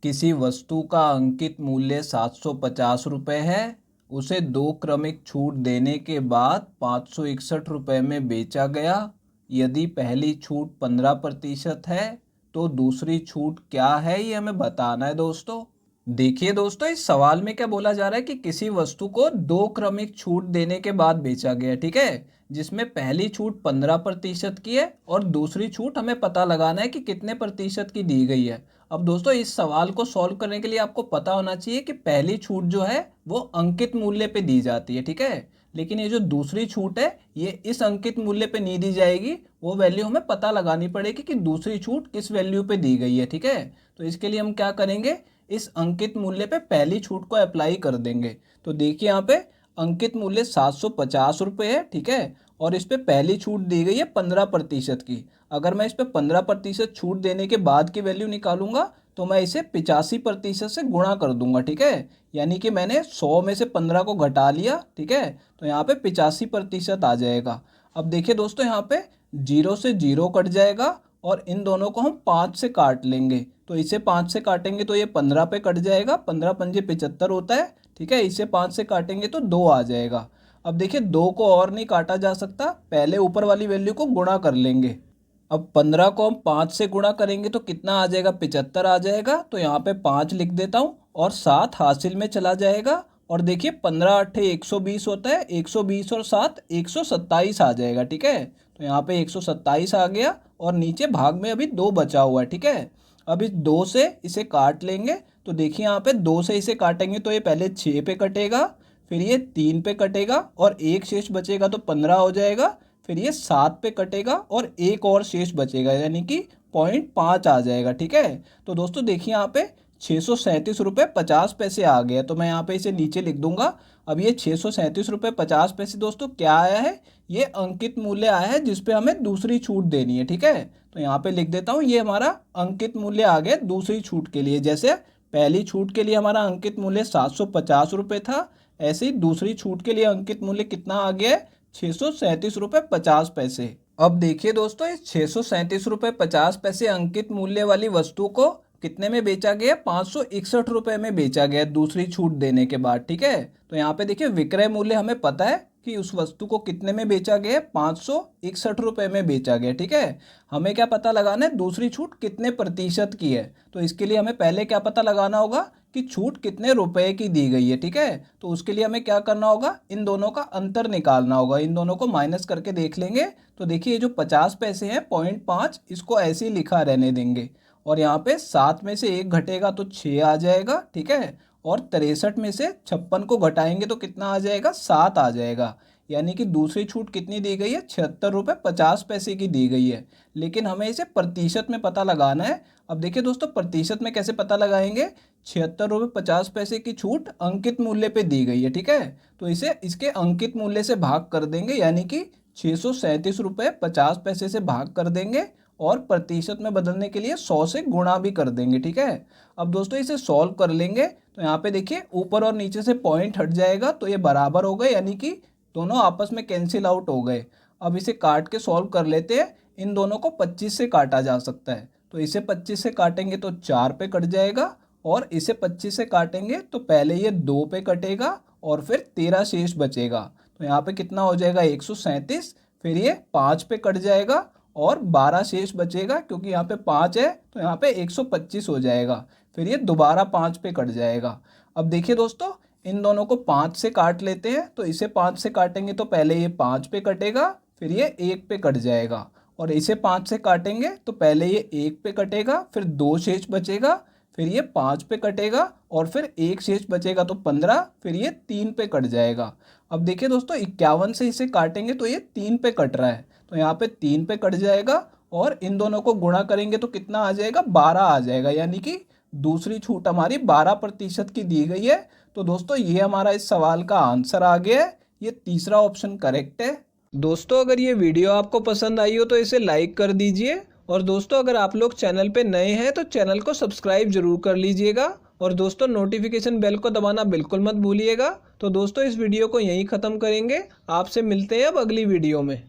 किसी वस्तु का अंकित मूल्य 750 रुपये है, उसे 2 क्रमिक छूट देने के बाद 561 रुपये में बेचा गया। यदि पहली छूट 15% है तो दूसरी छूट क्या है, ये हमें बताना है दोस्तों। देखिए दोस्तों, इस सवाल में क्या बोला जा रहा है कि किसी वस्तु को 2 क्रमिक छूट देने के बाद बेचा गया, ठीक है, जिसमें पहली छूट 15% की है और दूसरी छूट हमें पता लगाना है कि कितने प्रतिशत की दी गई है। अब दोस्तों, इस सवाल को सॉल्व करने के लिए आपको पता होना चाहिए कि पहली छूट जो है वो अंकित मूल्य पे दी जाती है, ठीक है, लेकिन ये जो दूसरी छूट है ये इस अंकित मूल्य पे नहीं दी जाएगी। वो वैल्यू हमें पता लगानी पड़ेगी कि दूसरी छूट किस वैल्यू पे दी गई है, ठीक है। तो इसके लिए हम क्या करेंगे, इस अंकित मूल्य पे पहली छूट को अप्लाई कर देंगे। तो देखिए यहाँ पे अंकित मूल्य 750 रुपये है, ठीक है, और इस पे पहली छूट दी गई है 15% की। अगर मैं इस पे 15% छूट देने के बाद की वैल्यू निकालूंगा तो मैं इसे 85% से गुणा कर दूंगा, ठीक है। यानी कि मैंने 100 में से 15 को घटा लिया, ठीक है, तो यहाँ पे 85% आ जाएगा। अब देखिए दोस्तों, यहाँ पे 0 से 0 कट जाएगा और इन दोनों को हम 5 से काट लेंगे। तो इसे 5 से काटेंगे तो ये 15 पे कट जाएगा, 15 पंजे 75 होता है, ठीक है। इसे 5 से काटेंगे तो 2 आ जाएगा। अब देखिए 2 को और नहीं काटा जा सकता, पहले ऊपर वाली वैल्यू को गुणा कर लेंगे। अब 15 को हम 5 से गुणा करेंगे तो कितना आ जाएगा, 75 आ जाएगा। तो यहाँ पे 5 लिख देता हूँ और 7 हासिल में चला जाएगा। और देखिए 15 अट्ठे 120 होता है, 120 और 7 127 आ जाएगा, ठीक है। तो यहाँ पे 127 आ गया और नीचे भाग में अभी 2 बचा हुआ है, ठीक है। अब इस 2 से इसे काट लेंगे। तो देखिए यहाँ पे 2 से इसे काटेंगे तो ये पहले 6 पे कटेगा, फिर ये 3 पे कटेगा और एक शेष बचेगा तो 15 हो जाएगा। फिर ये 7 पे कटेगा और एक और शेष बचेगा यानी कि 0.5 आ जाएगा, ठीक है। तो दोस्तों देखिए यहाँ पे 637 रुपये 50 पैसे आ गया। तो मैं यहाँ पे इसे नीचे लिख दूंगा। अब ये 637 रुपये 50 पैसे दोस्तों क्या आया है, ये अंकित मूल्य आया है जिसपे हमें दूसरी छूट देनी है, ठीक है। तो यहाँ पे लिख देता हूँ, ये हमारा अंकित मूल्य आ गया दूसरी छूट के लिए। जैसे पहली छूट के लिए हमारा अंकित मूल्य 750 रुपये था, ऐसे ही दूसरी छूट के लिए अंकित मूल्य कितना आ गया है, 637 रुपये 50 पैसे। अब देखिए दोस्तों, इस 637 रुपये 50 पैसे अंकित मूल्य वाली वस्तु को कितने में बेचा गया, 561 रुपये में बेचा गया दूसरी छूट देने के बाद, ठीक है। तो यहाँ पे देखिए विक्रय मूल्य हमें पता है कि उस वस्तु को कितने में बेचा गया, 561 रुपये में बेचा गया, ठीक है। हमें क्या पता लगाना है, दूसरी छूट कितने प्रतिशत की है। तो इसके लिए हमें पहले क्या पता लगाना होगा कि छूट कितने रुपए की दी गई है, ठीक है। तो उसके लिए हमें क्या करना होगा, इन दोनों का अंतर निकालना होगा, इन दोनों को माइनस करके देख लेंगे। तो देखिए जो 50 पैसे हैं 0.5 इसको ऐसे ही लिखा रहने देंगे और यहाँ पे 7 में से 1 घटेगा तो 6 आ जाएगा, ठीक है। और 63 में से 56 को घटाएंगे तो कितना आ जाएगा, 7 आ जाएगा। यानी कि दूसरी छूट कितनी दी गई है, 76 रुपये 50 पैसे की दी गई है। लेकिन हमें इसे प्रतिशत में पता लगाना है। अब देखिए दोस्तों, प्रतिशत में कैसे पता लगाएंगे, 76 रुपये 50 पैसे की छूट अंकित मूल्य पे दी गई है, ठीक है। तो इसे इसके अंकित मूल्य से भाग कर देंगे, यानी कि 637 रुपये 50 पैसे से भाग कर देंगे और प्रतिशत में बदलने के लिए 100 से गुणा भी कर देंगे, ठीक है। अब दोस्तों इसे सॉल्व कर लेंगे तो यहाँ पे देखिए ऊपर और नीचे से पॉइंट हट जाएगा तो ये बराबर हो गए, यानी कि दोनों आपस में कैंसिल आउट हो गए। अब इसे काट के सॉल्व कर लेते हैं। इन दोनों को 25 से काटा जा सकता है, तो इसे 25 से काटेंगे तो 4 पे कट जाएगा और इसे 25 से काटेंगे तो पहले ये 2 पे कटेगा और फिर 13 शेष बचेगा। तो यहाँ पे कितना हो जाएगा, 137। फिर ये 5 पे कट जाएगा और 12 शेष बचेगा, क्योंकि यहाँ पे 5 है तो यहाँ पे 125 हो जाएगा। फिर ये दोबारा 5 पे कट जाएगा। अब देखिए दोस्तों, इन दोनों को 5 से काट लेते हैं। तो इसे 5 से काटेंगे तो पहले ये 5 पे कटेगा, फिर ये 1 पे कट जाएगा और इसे 5 से काटेंगे तो पहले ये 1 पे कटेगा, फिर 2 शेष बचेगा, फिर ये 5 पे कटेगा और फिर 1 शेष बचेगा तो 15, फिर ये 3 पे कट जाएगा। अब देखिए दोस्तों, 51 से इसे काटेंगे तो ये 3 पे कट रहा है, तो यहाँ पे 3 पे कट जाएगा और इन दोनों को गुणा करेंगे तो कितना आ जाएगा, 12 आ जाएगा। यानी कि दूसरी छूट हमारी 12% की दी गई है। तो दोस्तों ये हमारा इस सवाल का आंसर आ गया है, ये तीसरा ऑप्शन करेक्ट है। दोस्तों अगर ये वीडियो आपको पसंद आई हो तो इसे लाइक कर दीजिए और दोस्तों अगर आप लोग चैनल पे नए हैं तो चैनल को सब्सक्राइब जरूर कर लीजिएगा और दोस्तों नोटिफिकेशन बेल को दबाना बिल्कुल मत भूलिएगा। तो दोस्तों इस वीडियो को यहीं ख़त्म करेंगे, आपसे मिलते हैं अब अगली वीडियो में।